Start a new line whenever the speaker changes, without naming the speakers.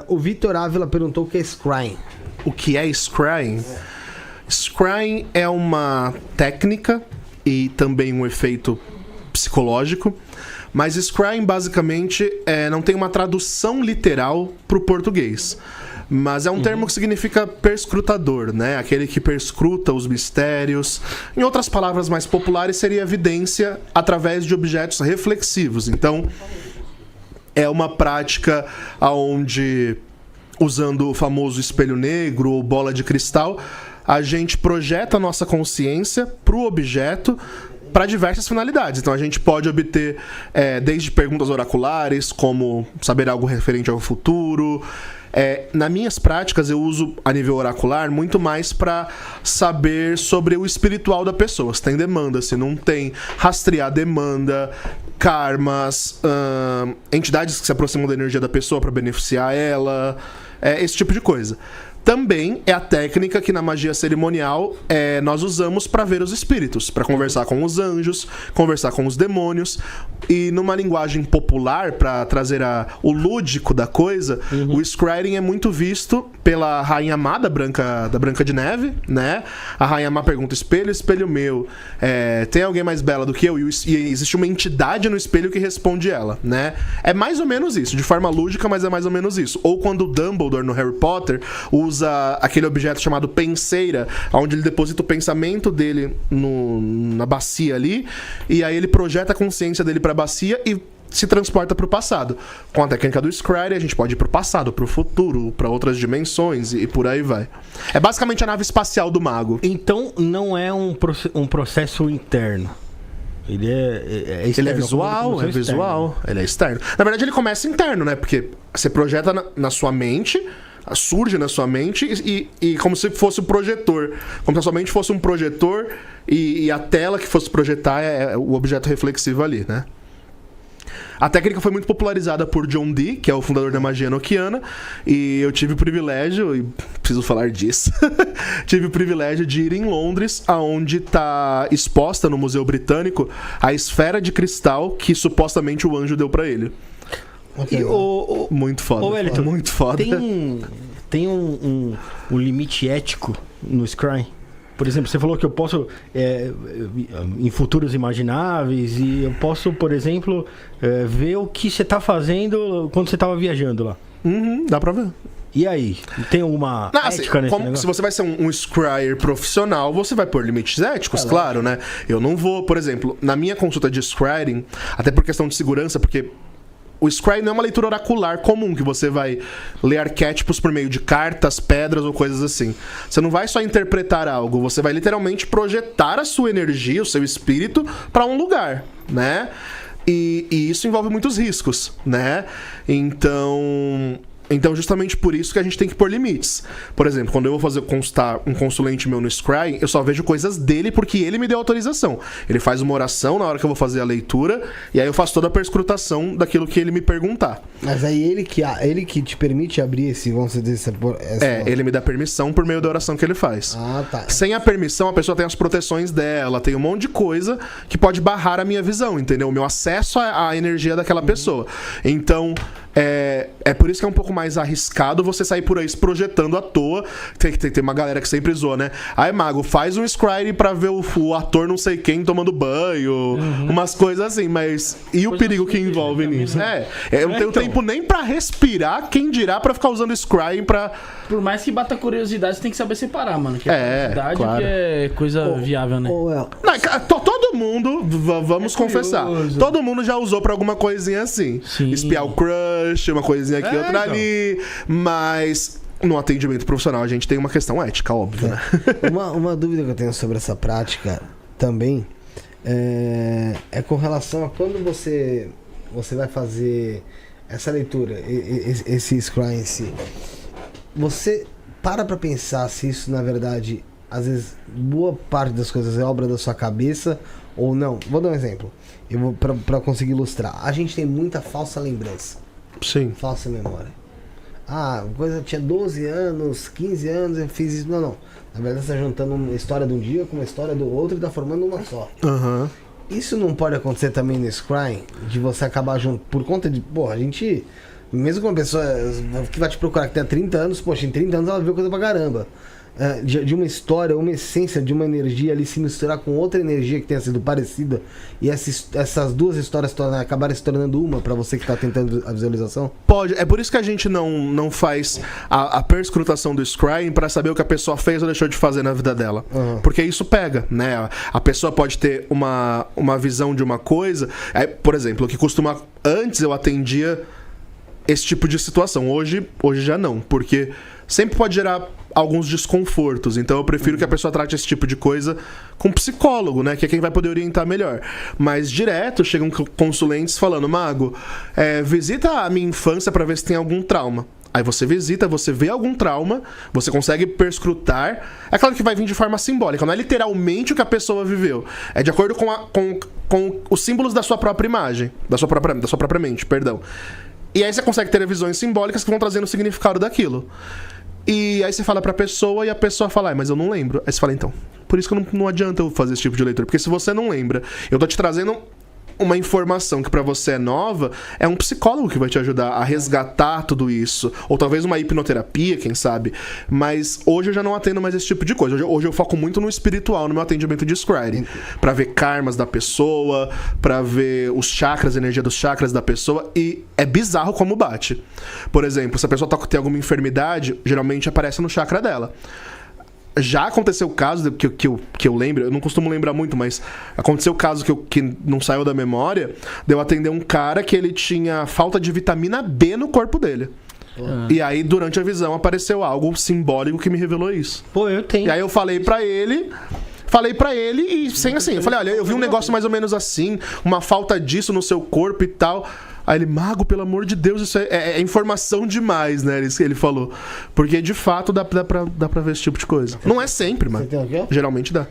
O Vitor Ávila perguntou o que é Scrying.
O que é Scrying? Scrying é uma técnica e também um efeito psicológico, mas Scrying basicamente não tem uma tradução literal para o português. Mas é um termo que significa perscrutador, né? Aquele que perscruta os mistérios. Em outras palavras mais populares, seria evidência através de objetos reflexivos. Então, é uma prática onde, usando o famoso espelho negro ou bola de cristal, a gente projeta a nossa consciência para o objeto para diversas finalidades. Então a gente pode obter desde perguntas oraculares, como saber algo referente ao futuro. Nas minhas práticas eu uso a nível oracular muito mais para saber sobre o espiritual da pessoa, se tem demanda, se não tem, rastrear demanda, karmas, entidades que se aproximam da energia da pessoa para beneficiar ela, esse tipo de coisa. Também é a técnica que na magia cerimonial nós usamos para ver os espíritos, para conversar com os anjos, conversar com os demônios. E numa linguagem popular, para trazer o lúdico da coisa, o Scrying é muito visto pela Rainha Má da Branca de Neve, né? A Rainha Má pergunta: espelho, espelho meu, tem alguém mais bela do que eu? E existe uma entidade no espelho que responde ela, né? É mais ou menos isso, de forma lúdica, mas é mais ou menos isso. Ou quando o Dumbledore, no Harry Potter, usa aquele objeto chamado penseira, onde ele deposita o pensamento dele na bacia ali, e aí ele projeta a consciência dele pra bacia e se transporta pro passado. Com a técnica do Scrying, a gente pode ir pro passado, pro futuro, pra outras dimensões e por aí vai. É basicamente a nave espacial do mago.
Então não é um processo interno. Ele é externo.
Ele é visual,
externo.
Ele é externo. Na verdade, ele começa interno, né? Porque você projeta na sua mente, surge na sua mente e como se fosse um projetor. Como se a sua mente fosse um projetor e a tela que fosse projetar é o objeto reflexivo ali, né? A técnica foi muito popularizada por John Dee, que é o fundador da magia enoquiana, e eu tive o privilégio, e preciso falar disso, tive o privilégio de ir em Londres, aonde está exposta no Museu Britânico a esfera de cristal que supostamente o anjo deu pra ele.
E
muito foda.
Wellington,
muito foda.
Tem um limite ético no Scrying? Por exemplo, você falou que eu posso, em futuros imagináveis, e eu posso, por exemplo, ver o que você está fazendo quando você estava viajando lá.
Dá pra ver.
E aí? Tem alguma ética nesse negócio?
Se você vai ser um Scryer profissional, você vai pôr limites éticos, claro, né? Eu não vou, por exemplo, na minha consulta de Scrying, até por questão de segurança, porque o Scrying não é uma leitura oracular comum, que você vai ler arquétipos por meio de cartas, pedras ou coisas assim. Você não vai só interpretar algo, você vai literalmente projetar a sua energia, o seu espírito, para um lugar, né? E isso envolve muitos riscos, né? Então, justamente por isso que a gente tem que pôr limites. Por exemplo, quando eu vou fazer consultar um consulente meu no Scrying, eu só vejo coisas dele porque ele me deu autorização. Ele faz uma oração na hora que eu vou fazer a leitura, e aí eu faço toda a perscrutação daquilo que ele me perguntar.
Mas aí ele que te permite abrir esse...
ele me dá permissão por meio da oração que ele faz.
Ah, tá.
Sem a permissão, a pessoa tem as proteções dela, tem um monte de coisa que pode barrar a minha visão, entendeu? O meu acesso à energia daquela pessoa. Então... É por isso que é um pouco mais arriscado você sair por aí se projetando à toa. Tem uma galera que sempre zoa, né? Aí, mago, faz um Scrying pra ver o ator não sei quem tomando banho, umas coisas assim, mas... E o perigo que envolve nisso? Eu não tenho tempo nem pra respirar, quem dirá pra ficar usando Scrying pra...
Por mais que bata curiosidade, você tem que saber separar, mano. Que curiosidade
claro.
Que é coisa viável, né?
Todo mundo, vamos confessar, todo mundo já usou pra alguma coisinha assim.
Sim.
Espiar o crush, uma coisinha aqui, outra ali. Mas no atendimento profissional a gente tem uma questão ética, óbvio, né?
Uma dúvida que eu tenho sobre essa prática também é com relação a quando você vai fazer essa leitura, esse Scrying em si. Você para pensar se isso, na verdade, às vezes, boa parte das coisas é obra da sua cabeça ou não. Vou dar um exemplo. Eu vou pra conseguir ilustrar. A gente tem muita falsa lembrança.
Sim.
Falsa memória. Coisa tinha 12 anos, 15 anos, eu fiz isso. Não. Na verdade, você tá juntando uma história de um dia com uma história do outro e tá formando uma só. Isso não pode acontecer também no Scrying? De você acabar junto, por conta de... a gente Mesmo com uma pessoa que vai te procurar que tem 30 anos, poxa, em 30 anos ela viu coisa pra caramba. De uma história, uma essência de uma energia ali se misturar com outra energia que tenha sido parecida e essas duas histórias acabarem se tornando uma pra você que tá tentando a visualização?
Pode. É por isso que a gente não faz a perscrutação do scrying pra saber o que a pessoa fez ou deixou de fazer na vida dela. Porque isso pega, né? A pessoa pode ter uma visão de uma coisa. Por exemplo, o que costuma... Antes eu atendia esse tipo de situação. Hoje já não. Porque sempre pode gerar alguns desconfortos. Então eu prefiro que a pessoa trate esse tipo de coisa com um psicólogo, né? Que é quem vai poder orientar melhor. Mas direto chegam consulentes falando: Mago, visita a minha infância pra ver se tem algum trauma. Aí você visita, você vê algum trauma, você consegue perscrutar. É claro que vai vir de forma simbólica, não é literalmente o que a pessoa viveu. É de acordo com os símbolos da sua própria imagem, da sua própria mente, perdão. E aí você consegue ter visões simbólicas que vão trazendo o significado daquilo. E aí você fala pra pessoa e a pessoa fala: mas eu não lembro. Aí você fala: então, por isso que não adianta eu fazer esse tipo de leitura. Porque se você não lembra, eu tô te trazendo uma informação que pra você é nova, é um psicólogo que vai te ajudar a resgatar tudo isso. Ou talvez uma hipnoterapia, quem sabe. Mas hoje eu já não atendo mais esse tipo de coisa. Hoje eu foco muito no espiritual, no meu atendimento de scrying. Pra ver karmas da pessoa, pra ver os chakras, a energia dos chakras da pessoa. E é bizarro como bate. Por exemplo, se a pessoa tem alguma enfermidade, geralmente aparece no chakra dela. Já aconteceu o caso que eu lembro, eu não costumo lembrar muito, mas aconteceu o caso que não saiu da memória, de eu atender um cara que ele tinha falta de vitamina B no corpo dele. E aí, durante a visão, apareceu algo simbólico que me revelou isso.
Pô, eu tenho.
E aí eu falei pra ele e sem assim, eu falei: olha, eu vi um negócio mais ou menos assim, uma falta disso no seu corpo e tal. Aí ele: Mago, pelo amor de Deus, isso é informação demais, né? Ele falou. Porque de fato dá pra ver esse tipo de coisa. Não é sempre, mas geralmente dá.